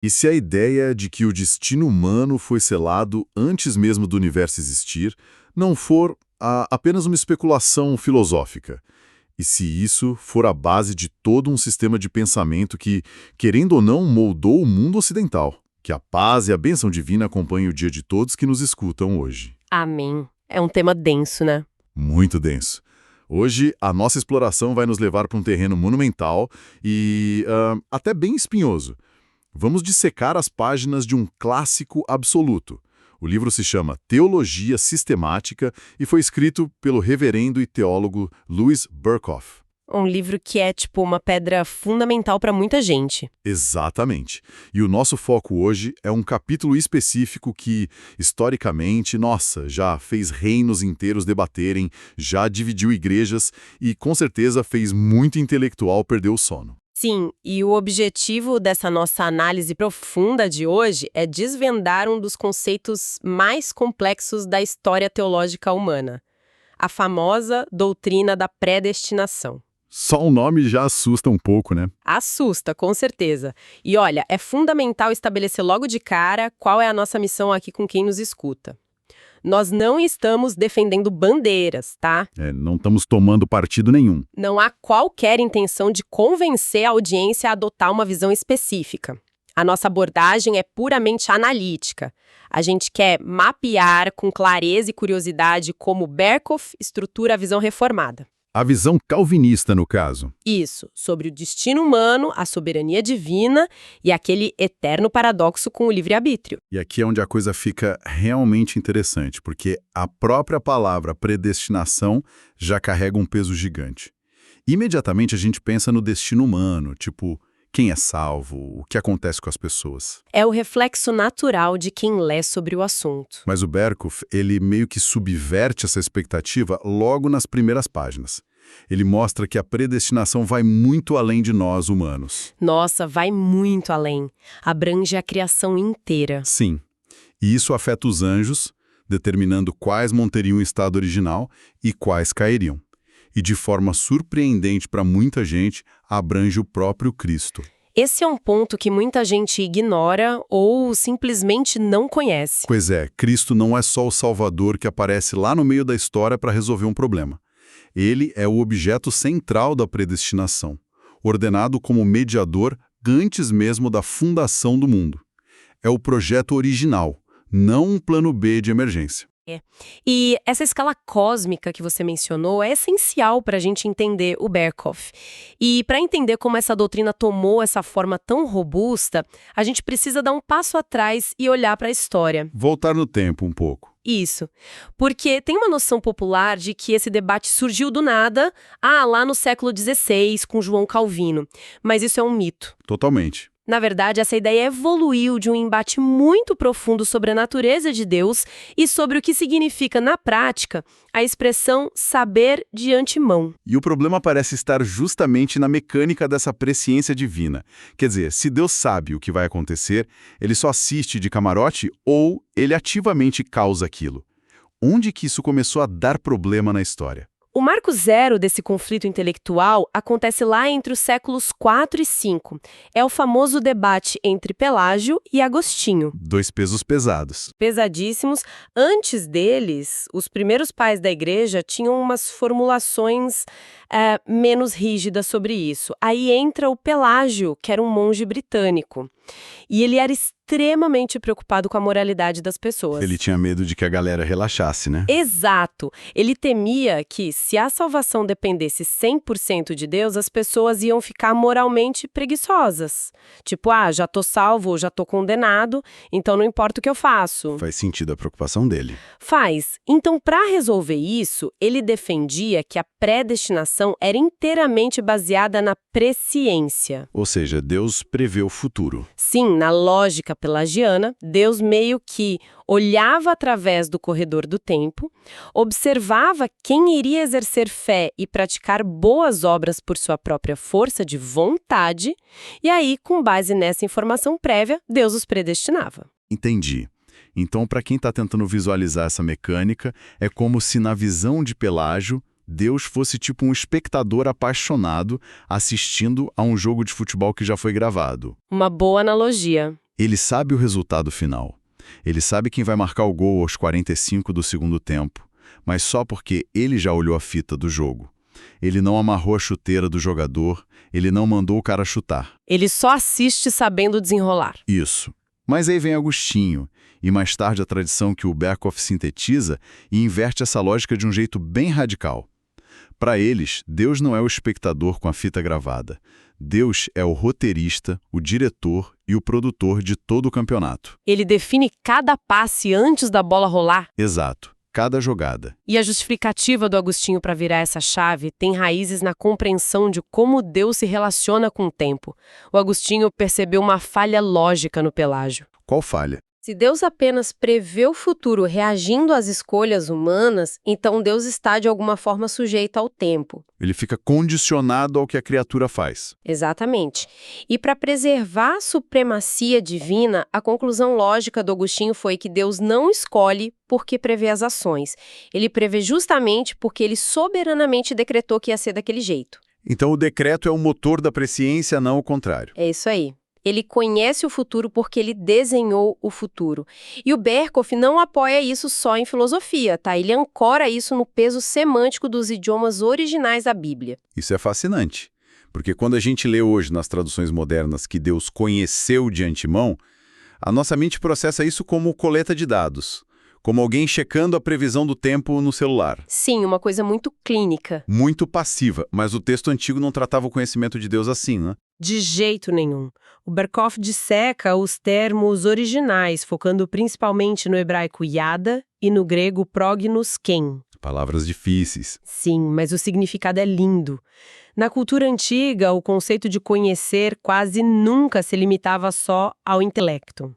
E se a ideia de que o destino humano foi selado antes mesmo do universo existir não for apenas uma especulação filosófica? E se isso for a base de todo um sistema de pensamento que, querendo ou não, moldou o mundo ocidental? Que a paz e a bênção divina acompanhem o dia de todos que nos escutam hoje. Amém. É um tema denso, né? Muito denso. Hoje, a nossa exploração vai nos levar para um terreno monumental e até bem espinhoso. Vamos dissecar as páginas de um clássico absoluto. O livro se chama Teologia Sistemática e foi escrito pelo reverendo e teólogo Louis Berkhof. Um livro que é tipo uma pedra fundamental para muita gente. Exatamente. E o nosso foco hoje é um capítulo específico que, historicamente, nossa, já fez reinos inteiros debaterem, já dividiu igrejas e, com certeza, fez muito intelectual perder o sono. Sim, e o objetivo dessa nossa análise profunda de hoje é desvendar um dos conceitos mais complexos da história teológica humana, a famosa doutrina da predestinação. Só o nome já assusta um pouco, né? Assusta, com certeza. E olha, é fundamental estabelecer logo de cara qual é a nossa missão aqui com quem nos escuta. Nós não estamos defendendo bandeiras, tá? Não estamos tomando partido nenhum. Não há qualquer intenção de convencer a audiência a adotar uma visão específica. A nossa abordagem é puramente analítica. A gente quer mapear com clareza e curiosidade como Berkhof estrutura a visão reformada. A visão calvinista, no caso. Isso, sobre o destino humano, a soberania divina e aquele eterno paradoxo com o livre-arbítrio. E aqui é onde a coisa fica realmente interessante, porque a própria palavra predestinação já carrega um peso gigante. Imediatamente a gente pensa no destino humano, tipo, quem é salvo, o que acontece com as pessoas. É o reflexo natural de quem lê sobre o assunto. Mas o Berkhof, ele meio que subverte essa expectativa logo nas primeiras páginas. Ele mostra que a predestinação vai muito além de nós humanos. Nossa, vai muito além. Abrange a criação inteira. Sim. E isso afeta os anjos, determinando quais manteriam o estado original e quais cairiam. E de forma surpreendente para muita gente, abrange o próprio Cristo. Esse é um ponto que muita gente ignora ou simplesmente não conhece. Pois é, Cristo não é só o Salvador que aparece lá no meio da história para resolver um problema. Ele é o objeto central da predestinação, ordenado como mediador antes mesmo da fundação do mundo. É o projeto original, não um plano B de emergência. E essa escala cósmica que você mencionou é essencial para a gente entender o Berkhof. E para entender como essa doutrina tomou essa forma tão robusta, a gente precisa dar um passo atrás e olhar para a história. Voltar no tempo um pouco. Isso. Porque tem uma noção popular de que esse debate surgiu do nada, lá no século XVI, com João Calvino. Mas isso é um mito. Totalmente. Na verdade, essa ideia evoluiu de um embate muito profundo sobre a natureza de Deus e sobre o que significa, na prática, a expressão saber de antemão. E o problema parece estar justamente na mecânica dessa presciência divina. Quer dizer, se Deus sabe o que vai acontecer, ele só assiste de camarote ou ele ativamente causa aquilo. Onde que isso começou a dar problema na história? O marco zero desse conflito intelectual acontece lá entre os séculos IV e V. É o famoso debate entre Pelágio e Agostinho. Dois pesos pesados. Pesadíssimos. Antes deles, os primeiros pais da igreja tinham umas formulações menos rígidas sobre isso. Aí entra o Pelágio, que era um monge britânico. E ele era extremamente preocupado com a moralidade das pessoas. Ele tinha medo de que a galera relaxasse, né? Exato. Ele temia que, se a salvação dependesse 100% de Deus, as pessoas iam ficar moralmente preguiçosas. Tipo, já tô salvo ou já tô condenado, então não importa o que eu faço. Faz sentido a preocupação dele. Faz. Então, para resolver isso, ele defendia que a predestinação era inteiramente baseada na presciência. Ou seja, Deus prevê o futuro. Sim, na lógica pelagiana, Deus meio que olhava através do corredor do tempo, observava quem iria exercer fé e praticar boas obras por sua própria força de vontade, e aí, com base nessa informação prévia, Deus os predestinava. Entendi. Então, para quem está tentando visualizar essa mecânica, é como se na visão de Pelágio, Deus fosse tipo um espectador apaixonado assistindo a um jogo de futebol que já foi gravado. Uma boa analogia. Ele sabe o resultado final. Ele sabe quem vai marcar o gol aos 45 do segundo tempo, mas só porque ele já olhou a fita do jogo. Ele não amarrou a chuteira do jogador, ele não mandou o cara chutar. Ele só assiste sabendo desenrolar. Isso. Mas aí vem Agostinho, e mais tarde a tradição que o Berkhoff sintetiza e inverte essa lógica de um jeito bem radical. Para eles, Deus não é o espectador com a fita gravada. Deus é o roteirista, o diretor e o produtor de todo o campeonato. Ele define cada passe antes da bola rolar. Exato. Cada jogada. E a justificativa do Agostinho para virar essa chave tem raízes na compreensão de como Deus se relaciona com o tempo. O Agostinho percebeu uma falha lógica no Pelágio. Qual falha? Se Deus apenas prevê o futuro reagindo às escolhas humanas, então Deus está de alguma forma sujeito ao tempo. Ele fica condicionado ao que a criatura faz. Exatamente. E para preservar a supremacia divina, a conclusão lógica do Agostinho foi que Deus não escolhe porque prevê as ações. Ele prevê justamente porque ele soberanamente decretou que ia ser daquele jeito. Então o decreto é o motor da presciência, não o contrário. É isso aí. Ele conhece o futuro porque ele desenhou o futuro. E o Berkhoff não apoia isso só em filosofia, tá? Ele ancora isso no peso semântico dos idiomas originais da Bíblia. Isso é fascinante, porque quando a gente lê hoje nas traduções modernas que Deus conheceu de antemão, a nossa mente processa isso como coleta de dados, como alguém checando a previsão do tempo no celular. Sim, uma coisa muito clínica. Muito passiva, mas o texto antigo não tratava o conhecimento de Deus assim, né? De jeito nenhum. O Berkhoff disseca os termos originais, focando principalmente no hebraico yada e no grego prognos ken. Palavras difíceis. Sim, mas o significado é lindo. Na cultura antiga, o conceito de conhecer quase nunca se limitava só ao intelecto.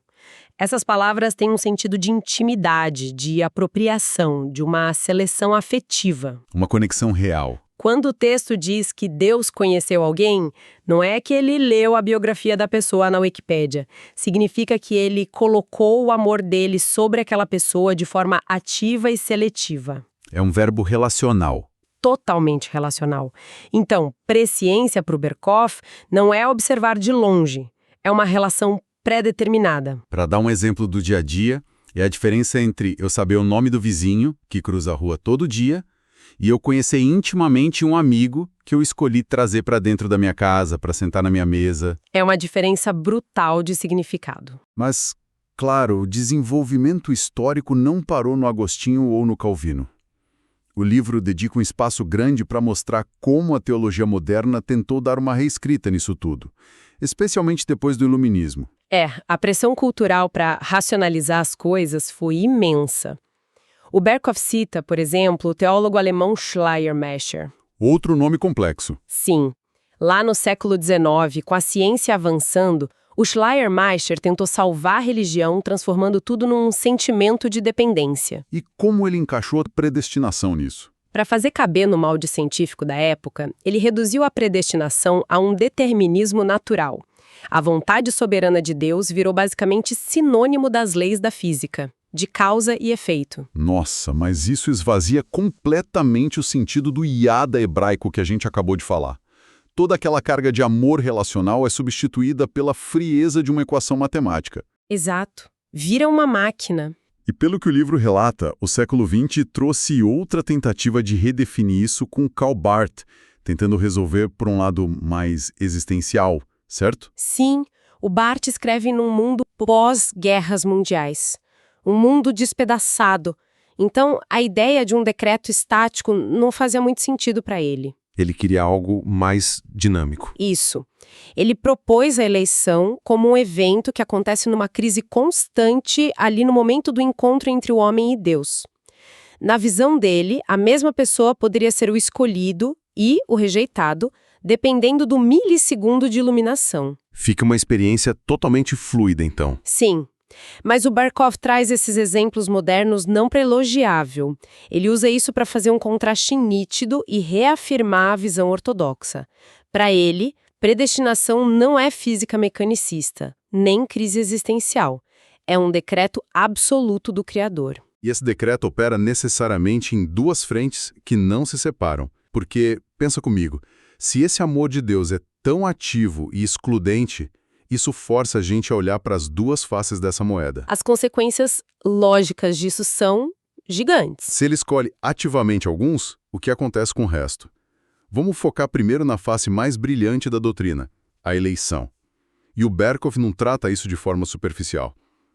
Essas palavras têm um sentido de intimidade, de apropriação, de uma seleção afetiva. Uma conexão real. Quando o texto diz que Deus conheceu alguém, não é que ele leu a biografia da pessoa na Wikipédia. Significa que ele colocou o amor dele sobre aquela pessoa de forma ativa e seletiva. É um verbo relacional. Totalmente relacional. Então, presciência para o Berkhoff não é observar de longe, é uma relação pré-determinada. Para dar um exemplo do dia a dia, é a diferença entre eu saber o nome do vizinho, que cruza a rua todo dia, e eu conhecer intimamente um amigo que eu escolhi trazer para dentro da minha casa, para sentar na minha mesa. É uma diferença brutal de significado. Mas, claro, o desenvolvimento histórico não parou no Agostinho ou no Calvino. O livro dedica um espaço grande para mostrar como a teologia moderna tentou dar uma reescrita nisso tudo, especialmente depois do Iluminismo. A pressão cultural para racionalizar as coisas foi imensa. O Berkhoff cita, por exemplo, o teólogo alemão Schleiermacher. Outro nome complexo. Sim. Lá no século XIX, com a ciência avançando, o Schleiermacher tentou salvar a religião, transformando tudo num sentimento de dependência. E como ele encaixou a predestinação nisso? Para fazer caber no molde científico da época, ele reduziu a predestinação a um determinismo natural. A vontade soberana de Deus virou basicamente sinônimo das leis da física, de causa e efeito. Nossa, mas isso esvazia completamente o sentido do iada hebraico que a gente acabou de falar. Toda aquela carga de amor relacional é substituída pela frieza de uma equação matemática. Exato. Vira uma máquina. E pelo que o livro relata, o século XX trouxe outra tentativa de redefinir isso com Karl Barth, tentando resolver por um lado mais existencial, certo? Sim, o Barth escreve num mundo pós-guerras mundiais. Um mundo despedaçado. Então, a ideia de um decreto estático não fazia muito sentido para ele. Ele queria algo mais dinâmico. Isso. Ele propôs a eleição como um evento que acontece numa crise constante ali no momento do encontro entre o homem e Deus. Na visão dele, a mesma pessoa poderia ser o escolhido e o rejeitado, dependendo do milissegundo de iluminação. Fica uma experiência totalmente fluida, então. Sim. Mas o Berkhoff traz esses exemplos modernos não para elogiável. Ele usa isso para fazer um contraste nítido e reafirmar a visão ortodoxa. Para ele, predestinação não é física mecanicista, nem crise existencial. É um decreto absoluto do Criador. E esse decreto opera necessariamente em duas frentes que não se separam. Porque, pensa comigo, se esse amor de Deus é tão ativo e excludente, Isso força a gente a olhar para as duas faces dessa moeda. As consequências lógicas disso são gigantes. Se ele escolhe ativamente alguns, o que acontece com o resto? Vamos focar primeiro na face mais brilhante da doutrina, a eleição. E o Berkhof não trata isso de forma superficial.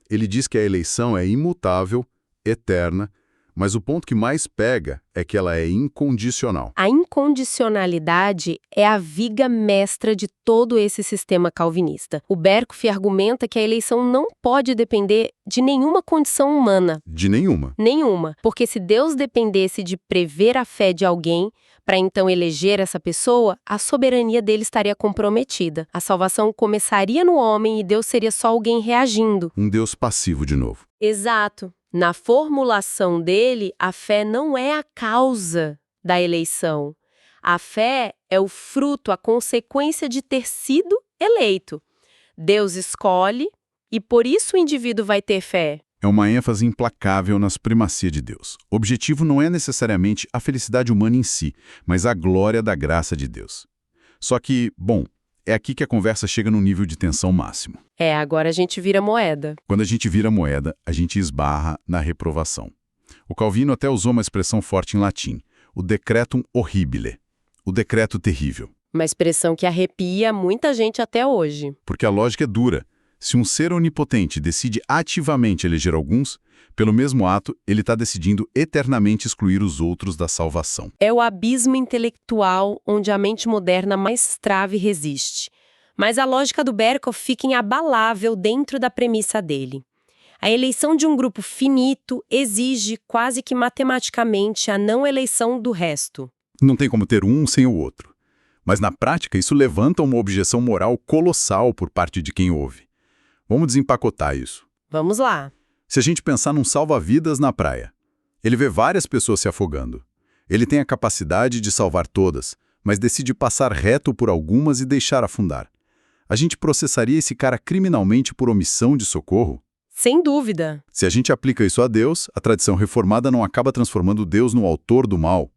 Ele diz que a eleição é imutável, eterna, mas o ponto que mais pega é que ela é incondicional. A incondicionalidade é a viga mestra de todo esse sistema calvinista. O Berkhof argumenta que a eleição não pode depender de nenhuma condição humana. De nenhuma. Nenhuma. Porque se Deus dependesse de prever a fé de alguém para então eleger essa pessoa, a soberania dele estaria comprometida. A salvação começaria no homem e Deus seria só alguém reagindo. Um Deus passivo de novo. Exato. Na formulação dele, a fé não é a causa da eleição. A fé é o fruto, a consequência de ter sido eleito. Deus escolhe e por isso o indivíduo vai ter fé. É uma ênfase implacável nas primacia de Deus. O objetivo não é necessariamente a felicidade humana em si, mas a glória da graça de Deus. Só que, bom, é aqui que a conversa chega num nível de tensão máximo. Agora a gente vira moeda. Quando a gente vira moeda, a gente esbarra na reprovação. O Calvino até usou uma expressão forte em latim, o decretum horribile, o decreto terrível. Uma expressão que arrepia muita gente até hoje. Porque a lógica é dura. Se um ser onipotente decide ativamente eleger alguns, pelo mesmo ato, ele está decidindo eternamente excluir os outros da salvação. É o abismo intelectual onde a mente moderna mais trave resiste. Mas a lógica do Berkhof fica inabalável dentro da premissa dele. A eleição de um grupo finito exige, quase que matematicamente, a não eleição do resto. Não tem como ter um sem o outro. Mas na prática, isso levanta uma objeção moral colossal por parte de quem ouve. Vamos desempacotar isso. Vamos lá. Se a gente pensar num salva-vidas na praia, ele vê várias pessoas se afogando. Ele tem a capacidade de salvar todas, mas decide passar reto por algumas e deixar afundar. A gente processaria esse cara criminalmente por omissão de socorro? Sem dúvida. Se a gente aplica isso a Deus, a tradição reformada não acaba transformando Deus no autor do mal.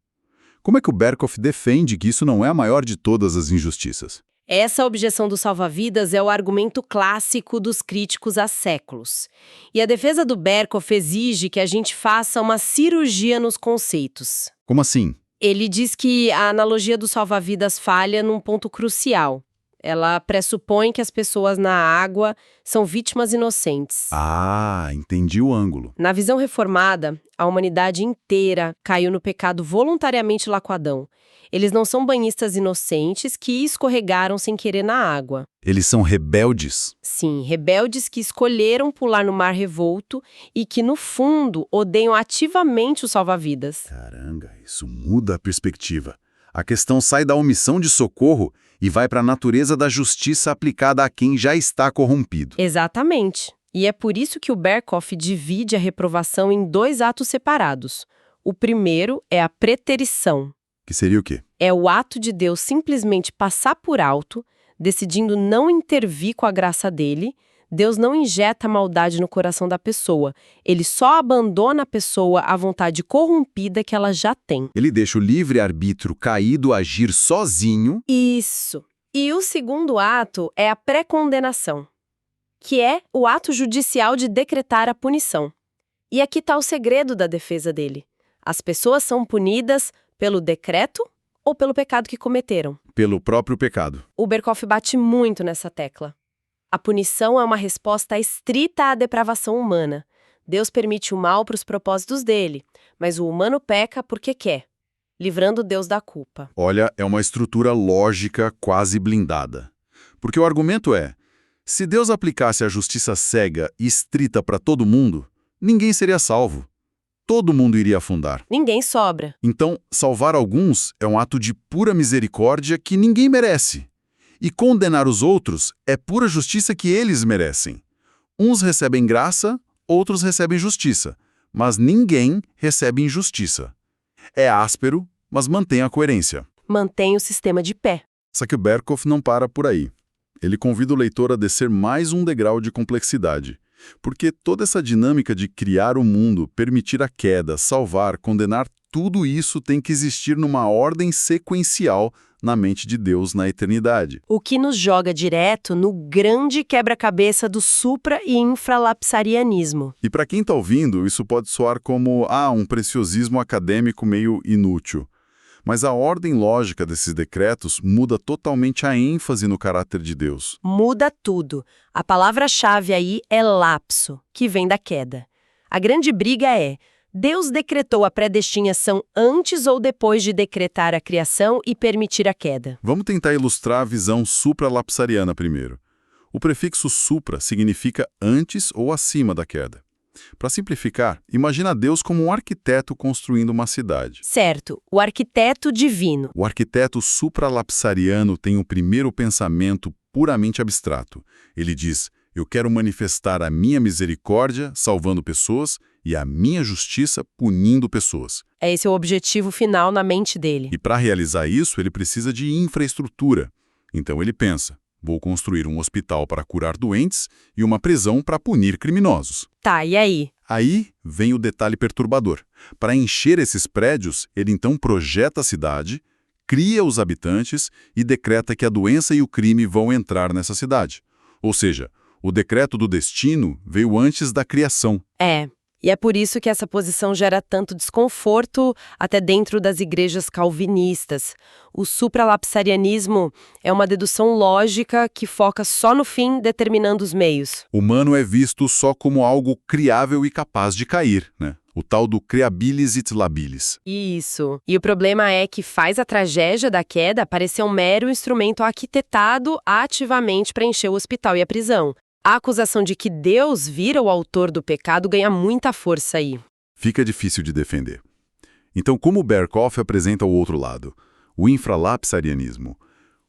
Como é que o Berkhof defende que isso não é a maior de todas as injustiças? Essa objeção do salva-vidas é o argumento clássico dos críticos há séculos. E a defesa do Berkhof exige que a gente faça uma cirurgia nos conceitos. Como assim? Ele diz que a analogia do salva-vidas falha num ponto crucial. Ela pressupõe que as pessoas na água são vítimas inocentes. Ah, entendi o ângulo. Na visão reformada, a humanidade inteira caiu no pecado voluntariamente lá com Adão. Eles não são banhistas inocentes que escorregaram sem querer na água. Eles são rebeldes. Sim, rebeldes que escolheram pular no mar revolto e que, no fundo, odeiam ativamente o salva-vidas. Caramba, isso muda a perspectiva. A questão sai da omissão de socorro e vai para a natureza da justiça aplicada a quem já está corrompido. Exatamente. E é por isso que o Berkhof divide a reprovação em dois atos separados. O primeiro é a preterição. Que seria o quê? É o ato de Deus simplesmente passar por alto, decidindo não intervir com a graça dele. Deus não injeta maldade no coração da pessoa. Ele só abandona a pessoa à vontade corrompida que ela já tem. Ele deixa o livre-arbítrio caído agir sozinho. Isso. E o segundo ato é a pré-condenação, que é o ato judicial de decretar a punição. E aqui está o segredo da defesa dele. As pessoas são punidas pelo decreto ou pelo pecado que cometeram? Pelo próprio pecado. O Berkhof bate muito nessa tecla. A punição é uma resposta estrita à depravação humana. Deus permite o mal para os propósitos dele, mas o humano peca porque quer, livrando Deus da culpa. Olha, é uma estrutura lógica quase blindada. Porque o argumento é, se Deus aplicasse a justiça cega e estrita para todo mundo, ninguém seria salvo. Todo mundo iria afundar. Ninguém sobra. Então, salvar alguns é um ato de pura misericórdia que ninguém merece. E condenar os outros é pura justiça que eles merecem. Uns recebem graça, outros recebem justiça, mas ninguém recebe injustiça. É áspero, mas mantém a coerência. Mantém o sistema de pé. Só que o Berkhof não para por aí. Ele convida o leitor a descer mais um degrau de complexidade. Porque toda essa dinâmica de criar o mundo, permitir a queda, salvar, condenar, tudo isso tem que existir numa ordem sequencial, na mente de Deus na eternidade. O que nos joga direto no grande quebra-cabeça do supra- e infralapsarianismo. E para quem está ouvindo, isso pode soar como um preciosismo acadêmico meio inútil. Mas a ordem lógica desses decretos muda totalmente a ênfase no caráter de Deus. Muda tudo. A palavra-chave aí é lapso, que vem da queda. A grande briga é: Deus decretou a predestinação antes ou depois de decretar a criação e permitir a queda? Vamos tentar ilustrar a visão supralapsariana primeiro. O prefixo supra significa antes ou acima da queda. Para simplificar, imagina Deus como um arquiteto construindo uma cidade. Certo, o arquiteto divino. O arquiteto supralapsariano tem um primeiro pensamento puramente abstrato. Ele diz: eu quero manifestar a minha misericórdia salvando pessoas e a minha justiça punindo pessoas. É esse o objetivo final na mente dele. E para realizar isso, ele precisa de infraestrutura. Então ele pensa: vou construir um hospital para curar doentes e uma prisão para punir criminosos. Tá, e aí? Aí vem o detalhe perturbador. Para encher esses prédios, ele então projeta a cidade, cria os habitantes e decreta que a doença e o crime vão entrar nessa cidade. Ou seja, o decreto do destino veio antes da criação. E é por isso que essa posição gera tanto desconforto até dentro das igrejas calvinistas. O supralapsarianismo é uma dedução lógica que foca só no fim, determinando os meios. O humano é visto só como algo criável e capaz de cair, né? O tal do creabilis et labilis. Isso. E o problema é que faz a tragédia da queda parecer um mero instrumento arquitetado ativamente para encher o hospital e a prisão. A acusação de que Deus vira o autor do pecado ganha muita força aí. Fica difícil de defender. Então, como Berkhoff apresenta o outro lado, o infralapsarianismo,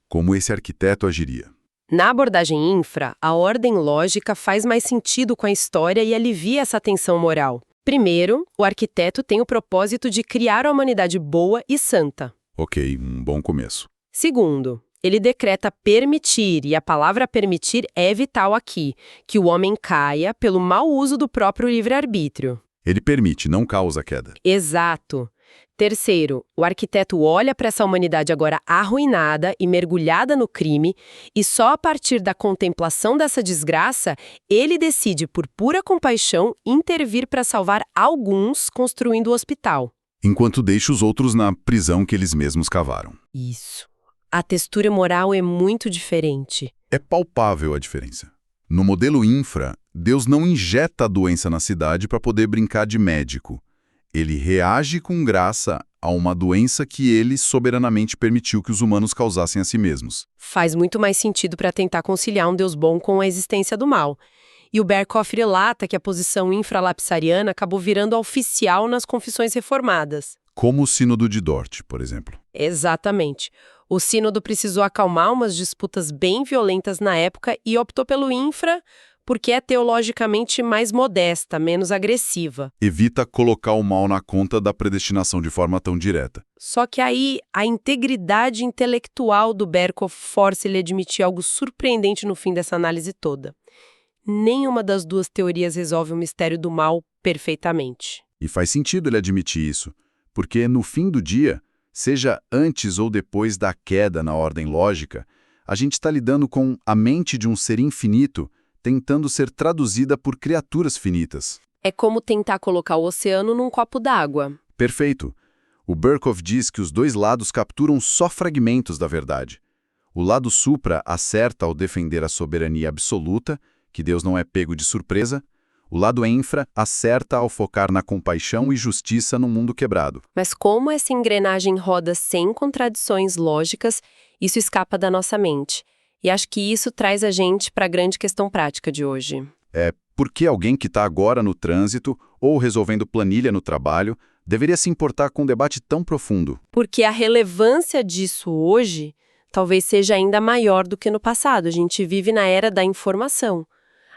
como esse arquiteto agiria? Na abordagem infra, a ordem lógica faz mais sentido com a história e alivia essa tensão moral. Primeiro, o arquiteto tem o propósito de criar a humanidade boa e santa. Ok, um bom começo. Segundo, ele decreta permitir, e a palavra permitir é vital aqui, que o homem caia pelo mau uso do próprio livre-arbítrio. Ele permite, não causa a queda. Exato. Terceiro, o arquiteto olha para essa humanidade agora arruinada e mergulhada no crime, e só a partir da contemplação dessa desgraça, ele decide, por pura compaixão, intervir para salvar alguns, construindo o hospital. Enquanto deixa os outros na prisão que eles mesmos cavaram. Isso. A textura moral é muito diferente. É palpável a diferença. No modelo infra, Deus não injeta a doença na cidade para poder brincar de médico. Ele reage com graça a uma doença que ele soberanamente permitiu que os humanos causassem a si mesmos. Faz muito mais sentido para tentar conciliar um Deus bom com a existência do mal. E o Berkhoff relata que a posição infralapsariana acabou virando a oficial nas confissões reformadas. Como o Sínodo de Dort, por exemplo. Exatamente. O sínodo precisou acalmar umas disputas bem violentas na época e optou pelo infra porque é teologicamente mais modesta, menos agressiva. Evita colocar o mal na conta da predestinação de forma tão direta. Só que aí a integridade intelectual do Berkhoff força ele a admitir algo surpreendente no fim dessa análise toda. Nenhuma das duas teorias resolve o mistério do mal perfeitamente. E faz sentido ele admitir isso, porque no fim do dia, seja antes ou depois da queda na ordem lógica, a gente está lidando com a mente de um ser infinito tentando ser traduzida por criaturas finitas. É como tentar colocar o oceano num copo d'água. Perfeito. O Berkhoff diz que os dois lados capturam só fragmentos da verdade. O lado supra acerta ao defender a soberania absoluta, que Deus não é pego de surpresa. O lado infra acerta ao focar na compaixão e justiça no mundo quebrado. Mas como essa engrenagem roda sem contradições lógicas, isso escapa da nossa mente. E acho que isso traz a gente para a grande questão prática de hoje. Por que alguém que está agora no trânsito ou resolvendo planilha no trabalho deveria se importar com um debate tão profundo? Porque a relevância disso hoje talvez seja ainda maior do que no passado. A gente vive na era da informação.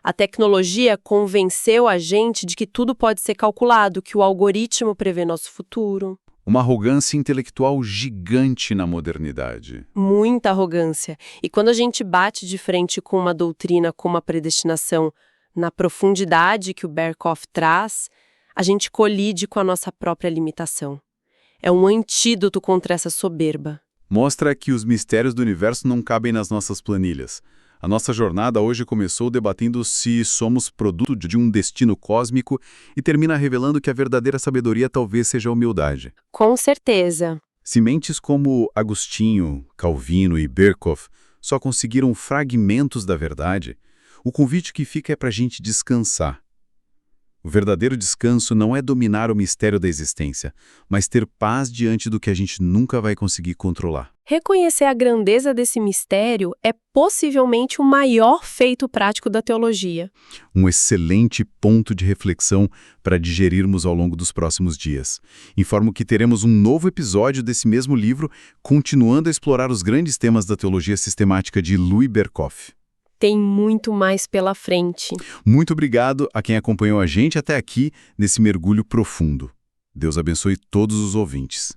A tecnologia convenceu a gente de que tudo pode ser calculado, que o algoritmo prevê nosso futuro. Uma arrogância intelectual gigante na modernidade. Muita arrogância. E quando a gente bate de frente com uma doutrina como a predestinação, na profundidade que o Berkhoff traz, a gente colide com a nossa própria limitação. É um antídoto contra essa soberba. Mostra que os mistérios do universo não cabem nas nossas planilhas. A nossa jornada hoje começou debatendo se somos produto de um destino cósmico e termina revelando que a verdadeira sabedoria talvez seja a humildade. Com certeza. Se mentes como Agostinho, Calvino e Berkhoff só conseguiram fragmentos da verdade, o convite que fica é para a gente descansar. O verdadeiro descanso não é dominar o mistério da existência, mas ter paz diante do que a gente nunca vai conseguir controlar. Reconhecer a grandeza desse mistério é possivelmente o maior feito prático da teologia. Um excelente ponto de reflexão para digerirmos ao longo dos próximos dias. Informo que teremos um novo episódio desse mesmo livro, continuando a explorar os grandes temas da teologia sistemática de Louis Berkhoff. Tem muito mais pela frente. Muito obrigado a quem acompanhou a gente até aqui nesse mergulho profundo. Deus abençoe todos os ouvintes.